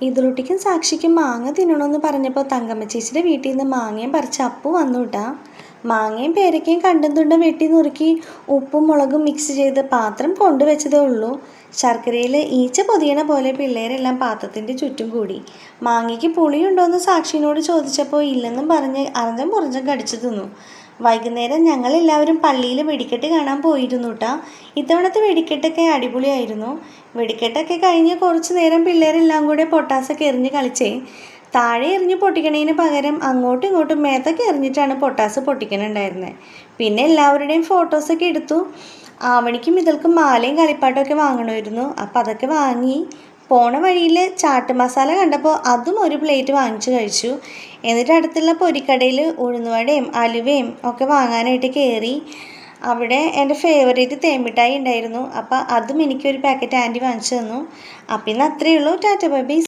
ഇതിലൊട്ടിക്കും സാക്ഷിക്കും മാങ്ങ തിന്നണമെന്ന് പറഞ്ഞപ്പോൾ തങ്കമ്മ ചേച്ചിയുടെ വീട്ടിൽ നിന്ന് മാങ്ങയും പറിച്ച് അപ്പു വന്നു കേട്ടാ. മാങ്ങയും പേരയ്ക്കയും കണ്ടും തുണ്ടും വെട്ടി നുറുക്കി ഉപ്പും മുളകും മിക്സ് ചെയ്ത് പാത്രം കൊണ്ടുവച്ചതേ ഉള്ളൂ. ശർക്കരയിൽ ഈച്ച പൊതിയണ പോലെ പിള്ളേരെല്ലാം പാത്രത്തിൻ്റെ ചുറ്റും കൂടി. മാങ്ങയ്ക്ക് പുളിയുണ്ടോയെന്ന് സാക്ഷിനോട് ചോദിച്ചപ്പോൾ ഇല്ലെന്നും പറഞ്ഞ് അറഞ്ഞം പുറഞ്ഞം കടിച്ചു തിന്നു. വൈകുന്നേരം ഞങ്ങളെല്ലാവരും പള്ളിയിൽ വെടിക്കെട്ട് കാണാൻ പോയിരുന്നു കേട്ടാ. ഇത്തവണത്തെ വെടിക്കെട്ടൊക്കെ അടിപൊളിയായിരുന്നു. വെടിക്കെട്ടൊക്കെ കഴിഞ്ഞ് കുറച്ച് നേരം പിള്ളേരെല്ലാം കൂടെ പൊട്ടാസൊക്കെ എറിഞ്ഞ് കളിച്ചേ. താഴെ എറിഞ്ഞ് പൊട്ടിക്കണതിന് പകരം അങ്ങോട്ടും ഇങ്ങോട്ടും മേത്തൊക്കെ എറിഞ്ഞിട്ടാണ് പൊട്ടാസ് പൊട്ടിക്കണുണ്ടായിരുന്നത്. പിന്നെ എല്ലാവരുടെയും ഫോട്ടോസൊക്കെ എടുത്തു. ആവണിക്കും ഇതൾക്കും മാലയും കളിപ്പാട്ടമൊക്കെ വാങ്ങണമായിരുന്നു. അപ്പം അതൊക്കെ വാങ്ങി. പോണ വഴിയിൽ ചാട്ട് മസാല കണ്ടപ്പോൾ അതും ഒരു പ്ലേറ്റ് വാങ്ങിച്ചു കഴിച്ചു. എന്നിട്ട് അടുത്തുള്ള പൊരിക്കടയിൽ ഉഴുന്നുവടയും അലുവയും ഒക്കെ വാങ്ങാനായിട്ട് കയറി. അവിടെ എൻ്റെ ഫേവറേറ്റ് തേൻമിഠായി ഉണ്ടായിരുന്നു. അപ്പം അതും എനിക്കൊരു പാക്കറ്റ് ആൻറ്റി വാങ്ങിച്ചു തന്നു. അപ്പം ഇന്ന് അത്രയേ ഉള്ളൂ. Tata bye bye.